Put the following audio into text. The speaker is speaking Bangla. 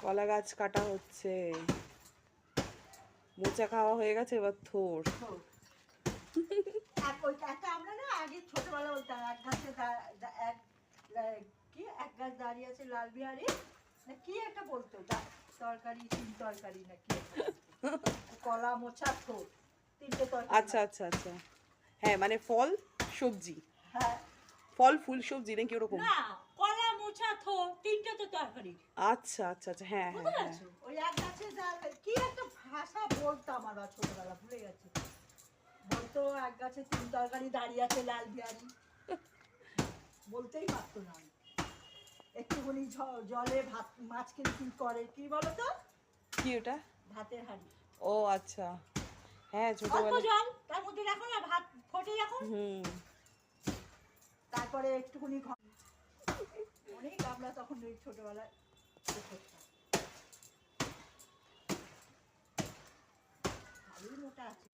কলা গাছ কাটা হচ্ছে, মোচা খাওয়া হয়ে গেছে, এবার থোর। আমরা না আগে ছোটবেলা বলতাম এক গাছে এক গাছ দাঁড়িয়ে আছে লাল বিহারি না কি একটা বলতো, তরকারি তিন তরকারি না কি কলা মোচা থোর তিনটে তরকারি। আচ্ছা আচ্ছা আচ্ছা, হ্যাঁ মানে ফল সবজি, হ্যাঁ ফল ফুল সবজি নাকি ওরকম? না, কলা মোচা থোর তিনটে তো তরকারি। আচ্ছা আচ্ছা আচ্ছা, হ্যাঁ হ্যাঁ হ্যাঁ। ওই এক গাছে কি একটা ভাষা বলতো আমার ছোটবেলা, ভুলে গেছে। বলতো এক গাছে তিন তরকারি দাঁড়িয়ে আছে লাল বিহারি, বলতেই পারতো না। একটুখানি জলে ভাত মাছ কি করে কি বলতো, কি ওটা? ভাতের হাঁড়ি। ও আচ্ছা, হ্যাঁ ছোটবেলা। জল তার মধ্যে রাখো না, ভাত ফোটে রাখো, তারপরে একটুখানি অনেক আমরা তখন ওই ছোটবেলায় মোটা আছে